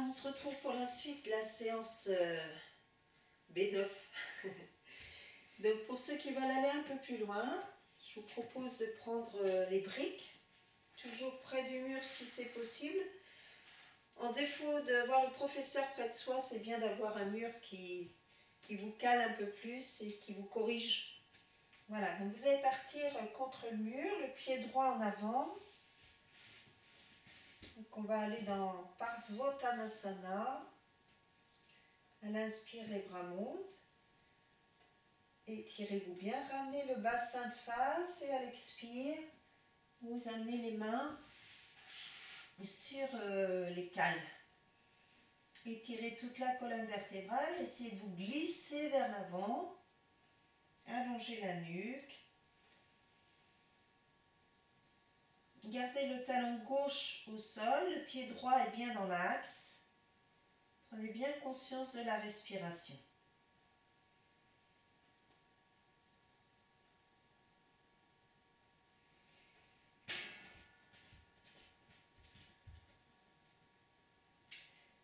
on se retrouve pour la suite de la séance B9. Donc pour ceux qui veulent aller un peu plus loin, je vous propose de prendre les briques, toujours près du mur si c'est possible. En défaut d'avoir le professeur près de soi, c'est bien d'avoir un mur qui vous cale un peu plus et qui vous corrige. Voilà, donc vous allez partir contre le mur, le pied droit en avant. Donc on va aller dans Parsvottanasana. À l'inspire, les bras montent. Étirez-vous bien, ramenez le bassin de face et à l'expire, vous amenez les mains sur les cales. Étirez toute la colonne vertébrale, essayez de vous glisser vers l'avant, allongez la nuque. Gardez le talon gauche au sol, le pied droit est bien dans l'axe. Prenez bien conscience de la respiration.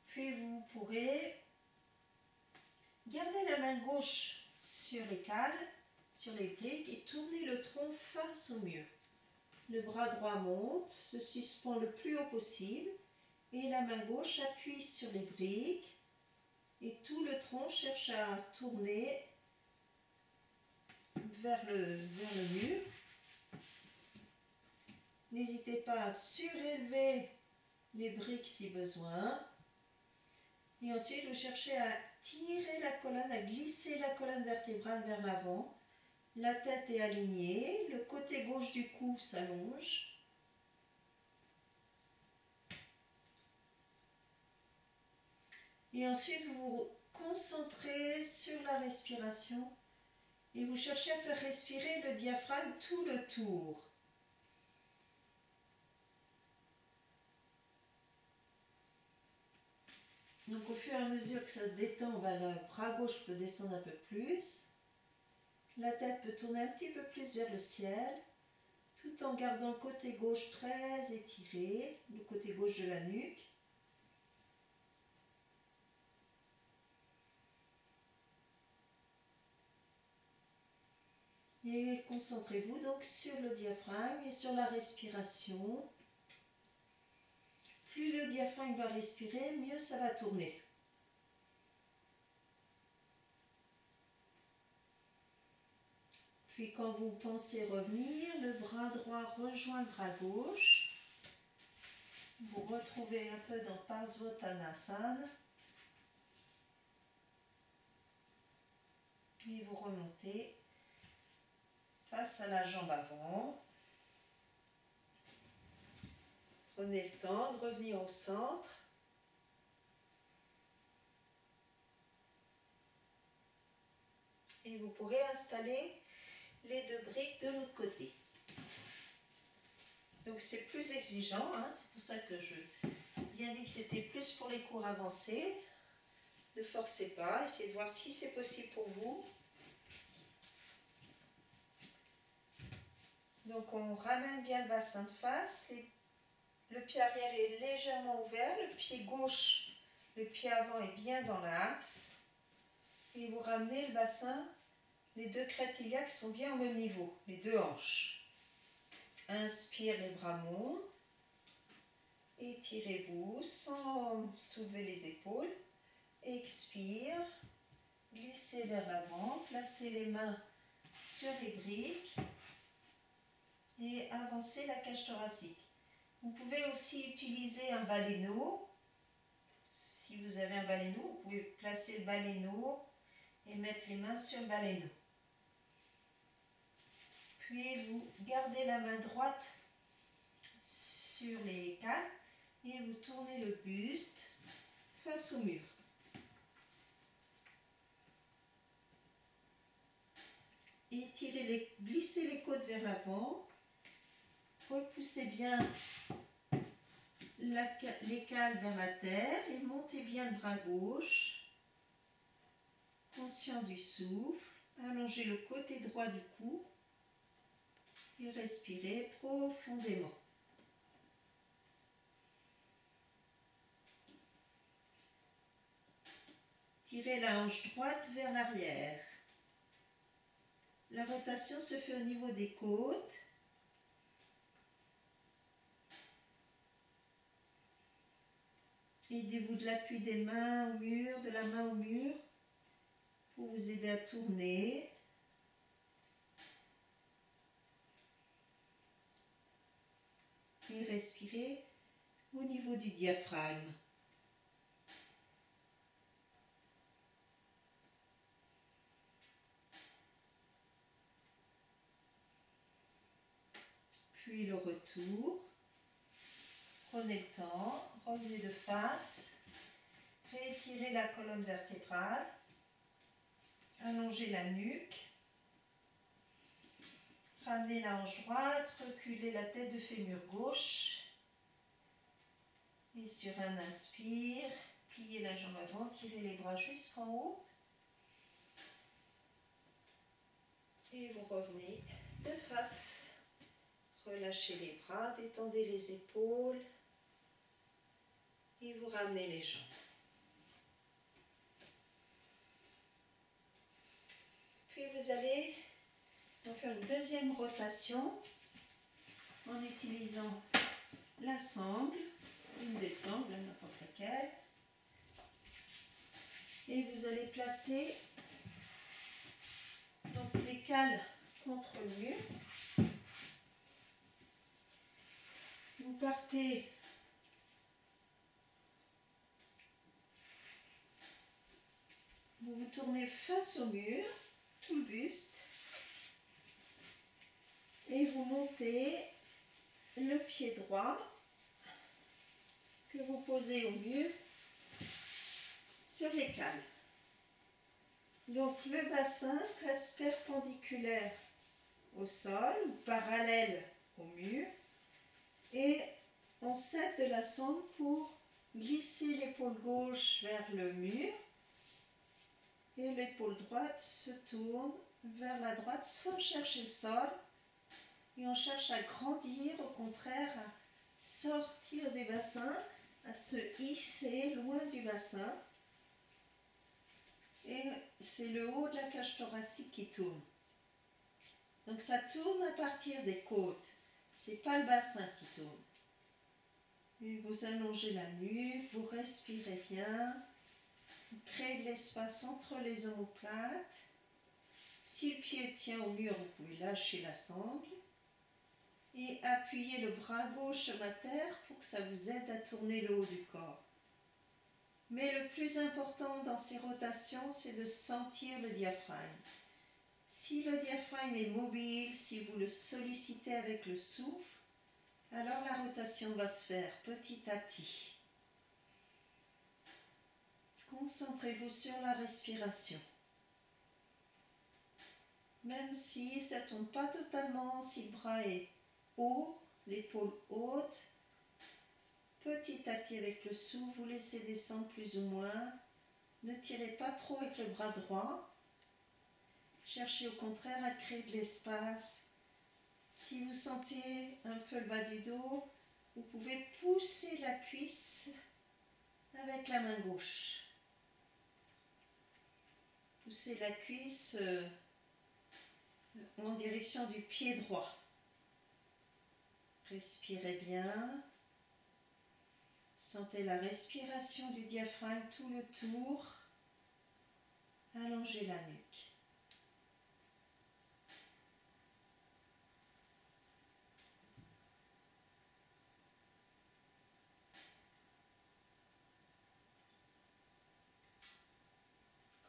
Puis vous pourrez garder la main gauche sur les cales, sur les briques et tourner le tronc face au mur. Le bras droit monte, se suspend le plus haut possible et la main gauche appuie sur les briques et tout le tronc cherche à tourner vers le mur. N'hésitez pas à surélever les briques si besoin. Et ensuite, vous cherchez à tirer la colonne, à glisser la colonne vertébrale vers l'avant. La tête est alignée, le côté gauche du cou s'allonge. Et ensuite, vous vous concentrez sur la respiration et vous cherchez à faire respirer le diaphragme tout le tour. Donc au fur et à mesure que ça se détend, le bras gauche peut descendre un peu plus. La tête peut tourner un petit peu plus vers le ciel, tout en gardant le côté gauche très étiré, le côté gauche de la nuque. Et concentrez-vous donc sur le diaphragme et sur la respiration. Plus le diaphragme va respirer, mieux ça va tourner. Puis quand vous pensez revenir, le bras droit rejoint le bras gauche. Vous retrouvez un peu dans Parsvottanasana. Et vous remontez face à la jambe avant. Prenez le temps de revenir au centre. Et vous pourrez installer les deux briques de l'autre côté. Donc c'est plus exigeant, hein, c'est pour ça que je bien dit que c'était plus pour les cours avancés. Ne forcez pas, essayez de voir si c'est possible pour vous. Donc on ramène bien le bassin de face, le pied arrière est légèrement ouvert, le pied gauche, le pied avant est bien dans l'axe. Et vous ramenez le bassin, les deux crêtes iliaques sont bien au même niveau, les deux hanches. Inspire, les bras montent. Étirez-vous sans soulever les épaules. Expire, glissez vers l'avant, placez les mains sur les briques et avancez la cage thoracique. Vous pouvez aussi utiliser un baleineau. Si vous avez un baleineau, vous pouvez placer le baleineau et mettre les mains sur le baleineau. Puis vous gardez la main droite sur les cales et vous tournez le buste face au mur. Étirez glissez les côtes vers l'avant. Repoussez bien les cales vers la terre et montez bien le bras gauche. Conscient du souffle, allongez le côté droit du cou et respirez profondément. Tirez la hanche droite vers l'arrière. La rotation se fait au niveau des côtes. Aidez-vous de l'appui des mains au mur, de la main au mur, pour vous aider à tourner. Et respirez au niveau du diaphragme. Puis le retour. Prenez le temps, revenez de face, réétirez la colonne vertébrale, allongez la nuque, ramenez la hanche droite, reculez la tête de fémur gauche. Et sur un inspire, pliez la jambe avant, tirez les bras jusqu'en haut. Et vous revenez de face. Relâchez les bras, détendez les épaules. Et vous ramenez les jambes. Puis vous allez faire une deuxième rotation en utilisant la sangle, une des sangles, n'importe laquelle. Et vous allez placer donc les cales contre le mur. Vous partez vous vous tournez face au mur, tout le buste, et vous montez le pied droit que vous posez au mur sur les cales. Donc le bassin reste perpendiculaire au sol ou parallèle au mur, et on s'aide de la sangle pour glisser l'épaule gauche vers le mur et l'épaule droite se tourne vers la droite sans chercher le sol, et on cherche à grandir, au contraire à sortir du bassin, à se hisser loin du bassin, et c'est le haut de la cage thoracique qui tourne. Donc ça tourne à partir des côtes, c'est pas le bassin qui tourne. Et vous allongez la nuque, vous respirez bien, vous créez de l'espace entre les omoplates. Si le pied tient au mur, vous pouvez lâcher la sangle et appuyer le bras gauche sur la terre pour que ça vous aide à tourner le haut du corps. Mais le plus important dans ces rotations, c'est de sentir le diaphragme. Si le diaphragme est mobile, si vous le sollicitez avec le souffle, alors la rotation va se faire petit à petit. Concentrez-vous sur la respiration. Même si ça ne tourne pas totalement, si le bras est haut, l'épaule haute, petit à petit avec le souffle, vous laissez descendre plus ou moins. Ne tirez pas trop avec le bras droit. Cherchez au contraire à créer de l'espace. Si vous sentez un peu le bas du dos, vous pouvez pousser la cuisse avec la main gauche. Poussez la cuisse en direction du pied droit. Respirez bien. Sentez la respiration du diaphragme tout le tour. Allongez la nuque.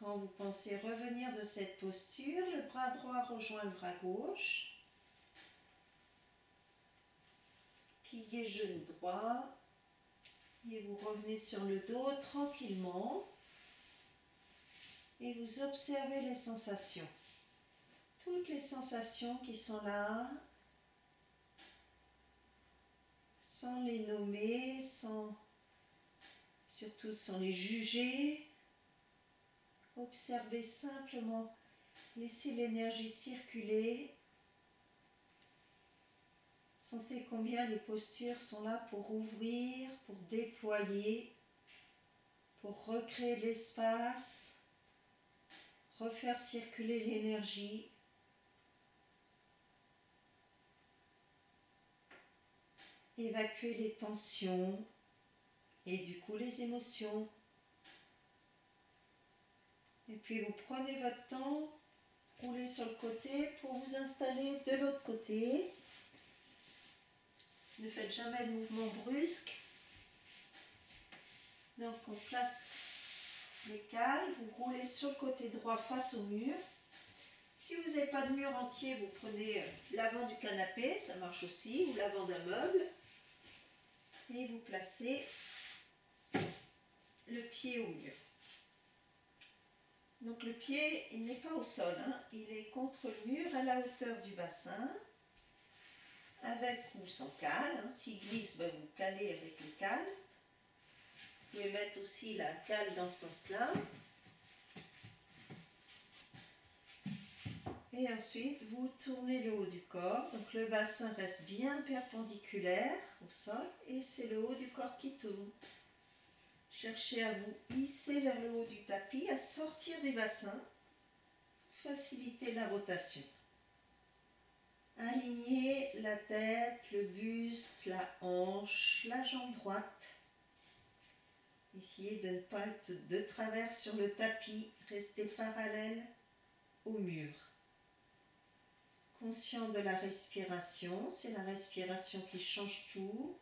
Quand vous pensez revenir de cette posture, le bras droit rejoint le bras gauche. Pliez genou droit et vous revenez sur le dos tranquillement et vous observez les sensations. Toutes les sensations qui sont là, sans les nommer, surtout sans les juger. Observez simplement, laissez l'énergie circuler. Sentez combien les postures sont là pour ouvrir, pour déployer, pour recréer de l'espace, refaire circuler l'énergie. Évacuer les tensions et du coup les émotions. Et puis vous prenez votre temps, roulez sur le côté pour vous installer de l'autre côté. Ne faites jamais de mouvement brusque. Donc on place les cales, vous roulez sur le côté droit face au mur. Si vous n'avez pas de mur entier, vous prenez l'avant du canapé, ça marche aussi, ou l'avant d'un meuble. Et vous placez le pied au mur. Donc le pied, il n'est pas au sol, hein, il est contre le mur à la hauteur du bassin, avec ou sans cale. Hein. S'il glisse, ben vous calez avec les cales. Vous pouvez mettre aussi la cale dans ce sens-là. Et ensuite, vous tournez le haut du corps. Donc le bassin reste bien perpendiculaire au sol et c'est le haut du corps qui tourne. Cherchez à vous hisser vers le haut du tapis, à sortir du bassin. Facilitez la rotation. Alignez la tête, le buste, la hanche, la jambe droite. Essayez de ne pas être de travers sur le tapis. Restez parallèle au mur. Conscient de la respiration, c'est la respiration qui change tout,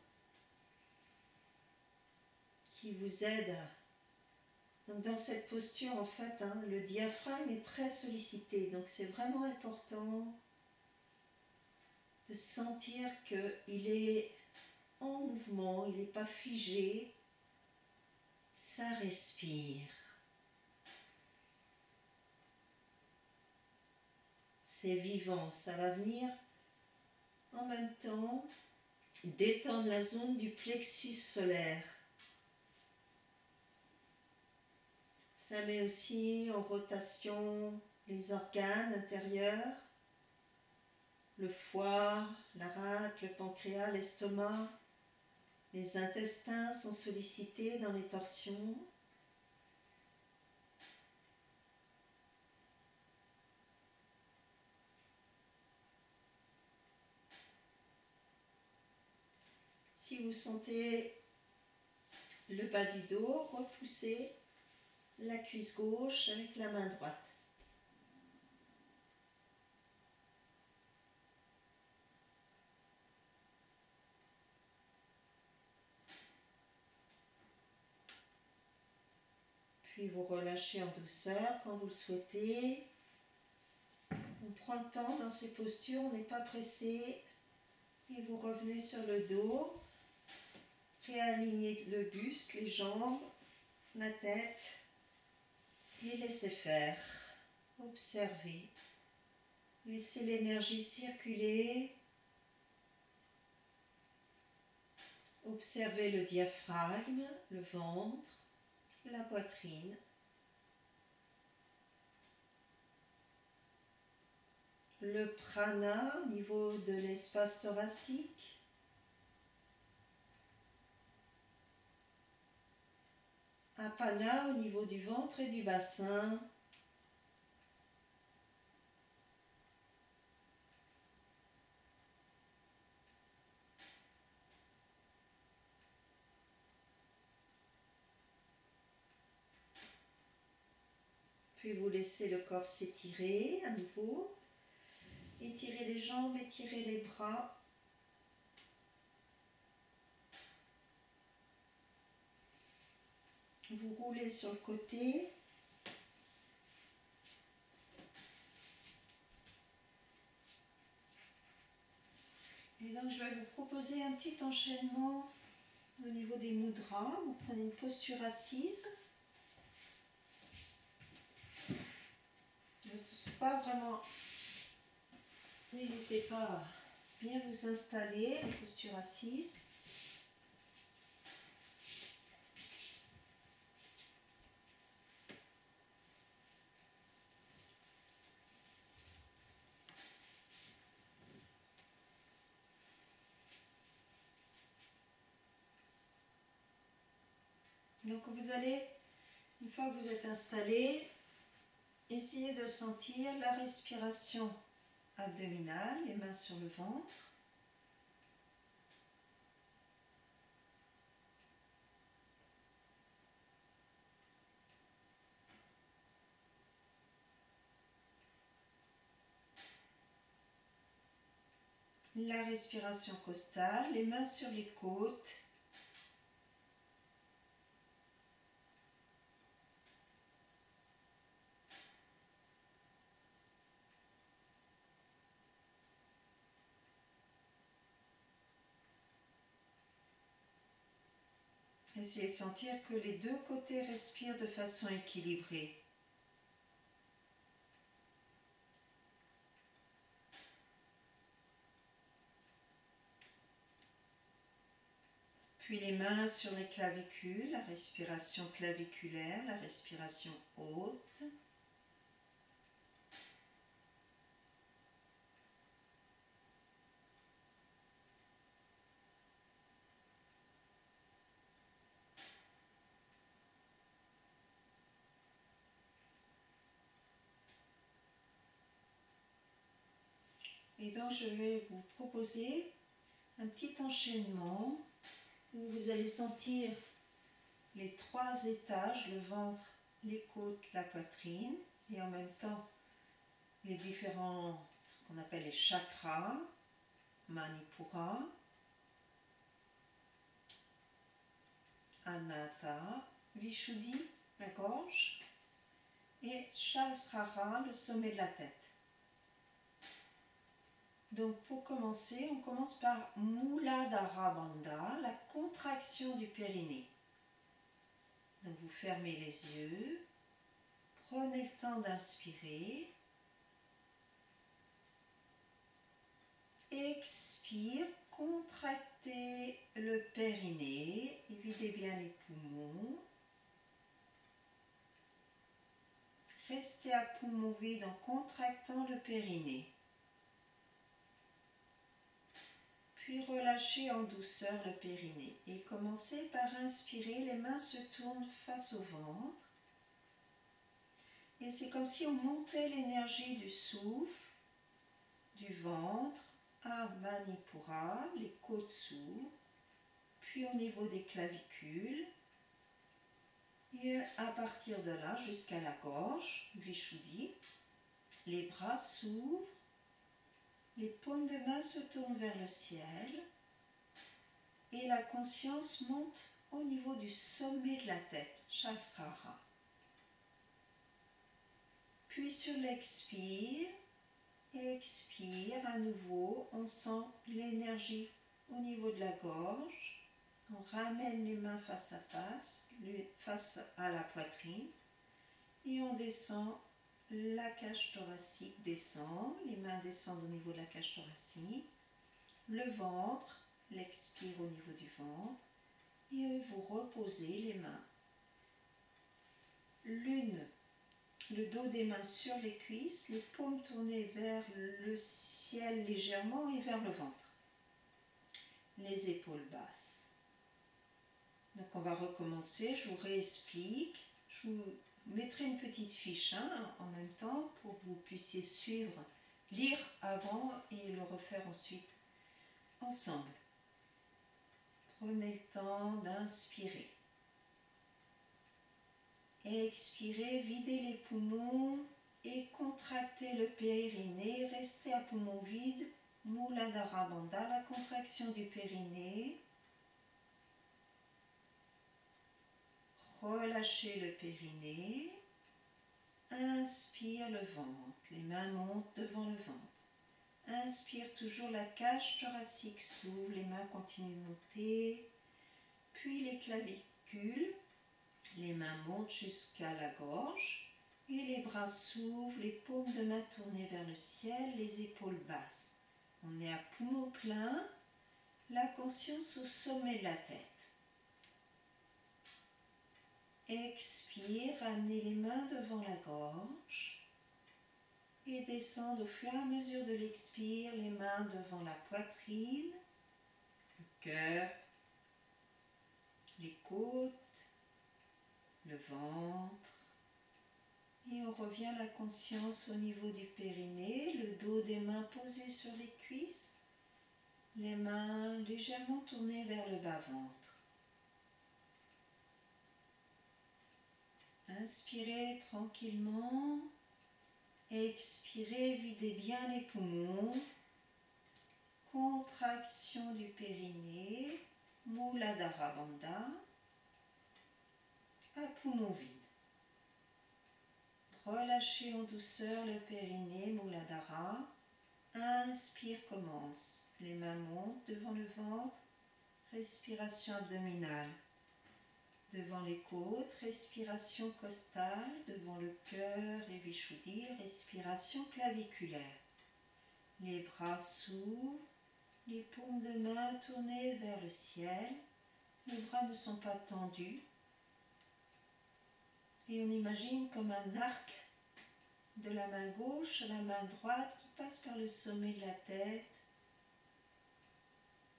qui vous aide à... Donc dans cette posture, en fait, hein, le diaphragme est très sollicité, donc c'est vraiment important de sentir qu'il est en mouvement, il n'est pas figé, ça respire. C'est vivant, ça va venir en même temps détendre la zone du plexus solaire. Ça met aussi en rotation les organes intérieurs, le foie, la rate, le pancréas, l'estomac. Les intestins sont sollicités dans les torsions. Si vous sentez le bas du dos, repoussez la cuisse gauche avec la main droite. Puis vous relâchez en douceur quand vous le souhaitez. On prend le temps dans ces postures, on n'est pas pressé. Et vous revenez sur le dos. Réalignez le buste, les jambes, la tête. Et laissez faire. Observez. Laissez l'énergie circuler. Observez le diaphragme, le ventre, la poitrine. Le prana au niveau de l'espace thoracique. Apana au niveau du ventre et du bassin. Puis vous laissez le corps s'étirer à nouveau. Étirez les jambes, étirez les bras. Vous roulez sur le côté. Et donc je vais vous proposer un petit enchaînement au niveau des mudras. Vous prenez une posture assise. Je ne sais pas vraiment... N'hésitez pas à bien vous installer en posture assise. Donc vous allez Une fois que vous êtes installé, essayez de sentir la respiration abdominale, les mains sur le ventre. La respiration costale, les mains sur les côtes. Essayez de sentir que les deux côtés respirent de façon équilibrée. Puis les mains sur les clavicules, la respiration claviculaire, la respiration haute. Et donc je vais vous proposer un petit enchaînement où vous allez sentir les trois étages, le ventre, les côtes, la poitrine, et en même temps les différents, ce qu'on appelle les chakras, Manipura, Anahata, Vishuddhi, la gorge, et Sahasrara, le sommet de la tête. Donc pour commencer, on commence par Muladhara Bandha, la contraction du périnée. Donc vous fermez les yeux, prenez le temps d'inspirer, expire, contractez le périnée, et videz bien les poumons. Restez à poumon vide en contractant le périnée. Puis relâchez en douceur le périnée et commencez par inspirer, les mains se tournent face au ventre et c'est comme si on montait l'énergie du souffle, du ventre à Manipura, les côtes s'ouvrent, puis au niveau des clavicules et à partir de là jusqu'à la gorge, Vishuddhi, les bras s'ouvrent. Les paumes de main se tournent vers le ciel et la conscience monte au niveau du sommet de la tête, Sahasrara. Puis sur l'expire, expire à nouveau, on sent l'énergie au niveau de la gorge. On ramène les mains face à face à la poitrine et on descend. La cage thoracique descend, les mains descendent au niveau de la cage thoracique, le ventre, l'expire au niveau du ventre, et vous reposez les mains, le dos des mains sur les cuisses, les paumes tournées vers le ciel légèrement et vers le ventre, les épaules basses. Donc on va recommencer, je vous réexplique, je vous mettrai une petite fiche en même temps pour que vous puissiez suivre, lire avant et le refaire ensuite ensemble. Prenez le temps d'inspirer. Expirez, videz les poumons et contractez le périnée. Restez à poumon vide, Muladhara Bandha, la contraction du périnée. Relâchez le périnée. Inspire le ventre. Les mains montent devant le ventre. Inspire toujours, la cage thoracique s'ouvre. Les mains continuent de monter. Puis les clavicules. Les mains montent jusqu'à la gorge. Et les bras s'ouvrent. Les paumes de main tournées vers le ciel. Les épaules basses. On est à poumon plein. La conscience au sommet de la tête. Expire, ramenez les mains devant la gorge et descendre au fur et à mesure de l'expire, les mains devant la poitrine, le cœur, les côtes, le ventre, vous revient la conscience au niveau du périnée, le dos des mains posé sur les cuisses, les mains légèrement tournées vers le bas-ventre. Inspirez tranquillement, expirez, videz bien les poumons, contraction du périnée, Muladhara Bandha, à poumon vide. Relâchez en douceur le périnée, Muladhara. Inspire, commence. Les mains montent devant le ventre, respiration abdominale. Devant les côtes, respiration costale. Devant le cœur et Vishuddhi, respiration claviculaire. Les bras s'ouvrent, les paumes de main tournées vers le ciel. Les bras ne sont pas tendus. Et on imagine comme un arc de la main gauche à la main droite qui passe par le sommet de la tête.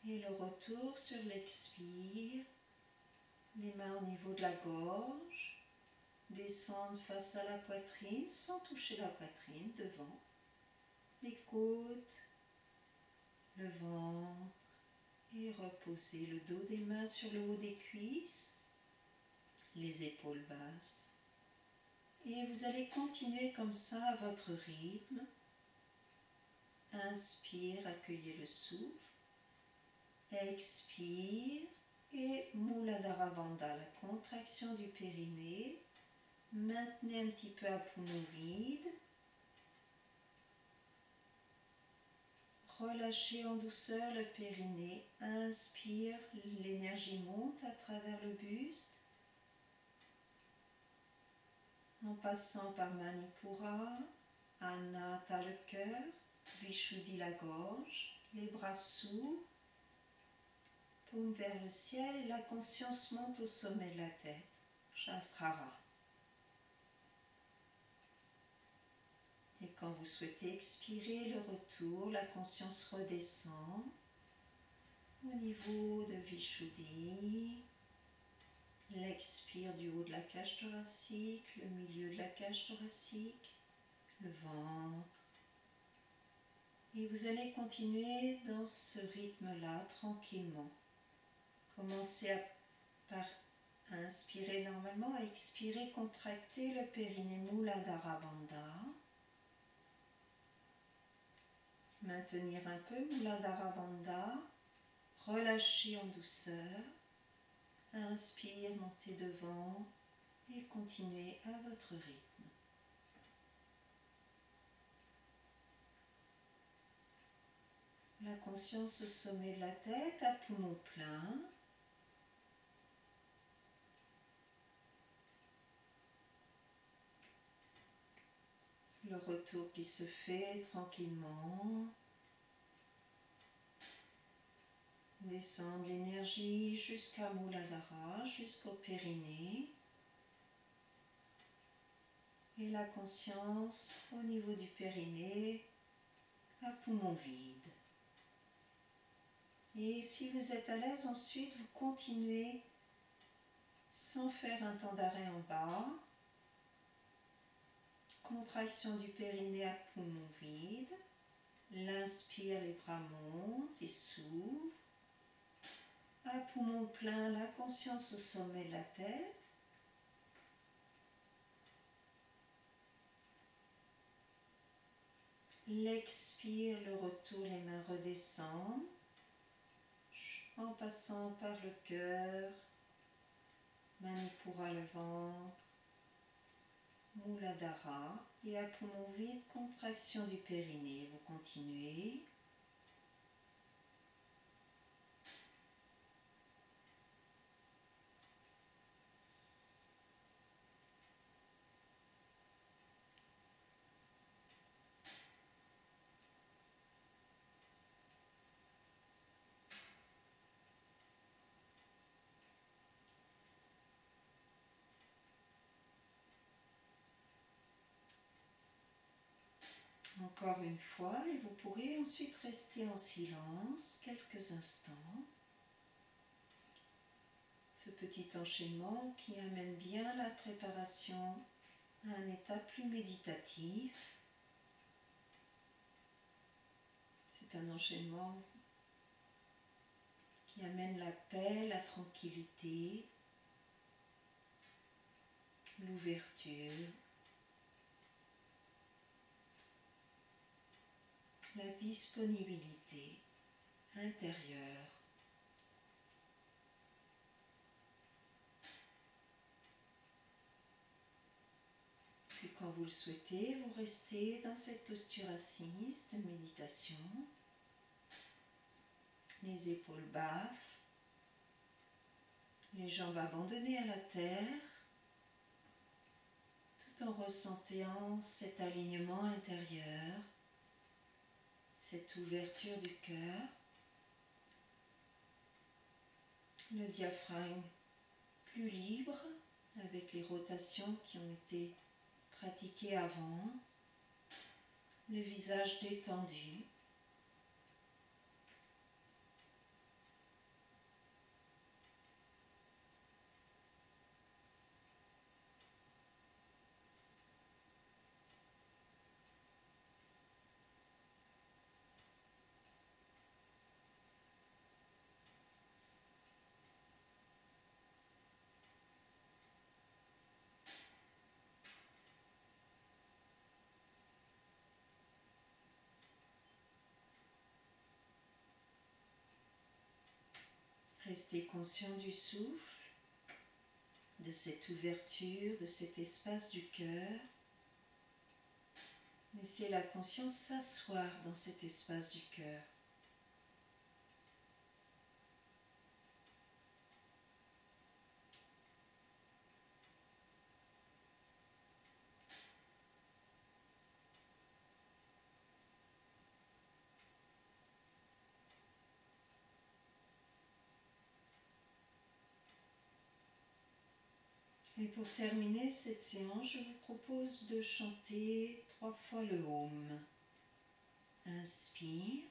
Et le retour sur l'expire. Les mains au niveau de la gorge. Descendre face à la poitrine sans toucher la poitrine devant. Les côtes, le ventre. Et reposer le dos des mains sur le haut des cuisses. Les épaules basses. Et vous allez continuer comme ça à votre rythme. Inspire, accueillez le souffle. Expire et Muladhara Bandha, la contraction du périnée. Maintenez un petit peu à poumon vide. Relâchez en douceur le périnée. Inspire, l'énergie monte à travers le buste. En passant par Manipura, Anahata le cœur, Vishuddhi la gorge, les bras s'ouvrent, paume vers le ciel et la conscience monte au sommet de la tête, Sahasrara. Et quand vous souhaitez expirer le retour, la conscience redescend au niveau de Vishuddhi. L'expire du haut de la cage thoracique, le milieu de la cage thoracique, le ventre. Et vous allez continuer dans ce rythme-là, tranquillement. Commencez par inspirer normalement, expirer, contracter le périnée Muladhara Bandha. Maintenir un peu Muladhara Bandha. Relâchez en douceur. Inspire, montez devant et continuez à votre rythme. La conscience au sommet de la tête, à poumon plein. Le retour qui se fait tranquillement. Descendre l'énergie jusqu'à Muladhara, jusqu'au périnée. Et la conscience au niveau du périnée, à poumon vide. Et si vous êtes à l'aise, ensuite vous continuez sans faire un temps d'arrêt en bas. Contraction du périnée à poumon vide. L'inspire, les bras montent et s'ouvrent. À poumon plein, la conscience au sommet de la tête. L'expire, le retour, les mains redescendent. En passant par le cœur, Manipura le ventre, Muladhara. Et à poumon vide, contraction du périnée. Vous continuez. Encore une fois, et vous pourrez ensuite rester en silence quelques instants. Ce petit enchaînement qui amène bien la préparation à un état plus méditatif. C'est un enchaînement qui amène la paix, la tranquillité, l'ouverture, la disponibilité intérieure. Puis quand vous le souhaitez, vous restez dans cette posture assise de méditation, les épaules basses, les jambes abandonnées à la terre, tout en ressentant cet alignement intérieur, cette ouverture du cœur, le diaphragme plus libre avec les rotations qui ont été pratiquées avant, le visage détendu. Restez conscient du souffle, de cette ouverture, de cet espace du cœur. Laissez la conscience s'asseoir dans cet espace du cœur. Et pour terminer cette séance, je vous propose de chanter 3 fois le Om. Inspire.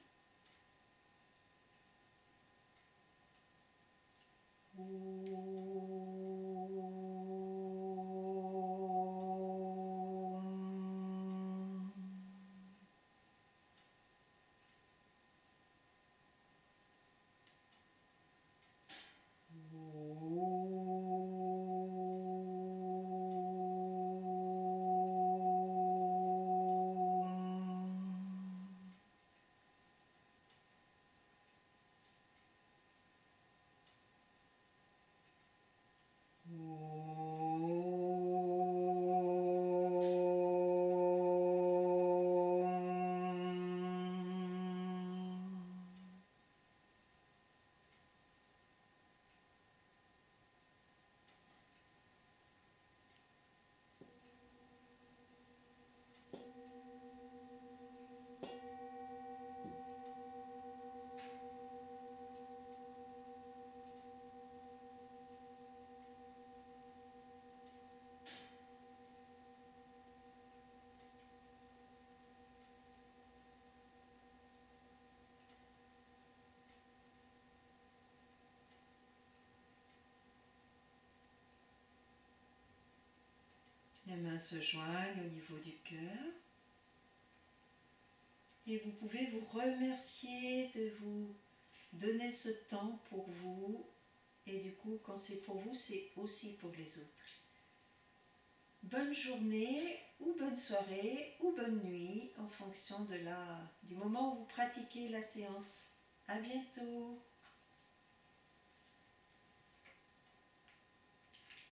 Les mains se joignent au niveau du cœur. Et vous pouvez vous remercier de vous donner ce temps pour vous. Et du coup, quand c'est pour vous, c'est aussi pour les autres. Bonne journée, ou bonne soirée, ou bonne nuit, en fonction du moment où vous pratiquez la séance. À bientôt!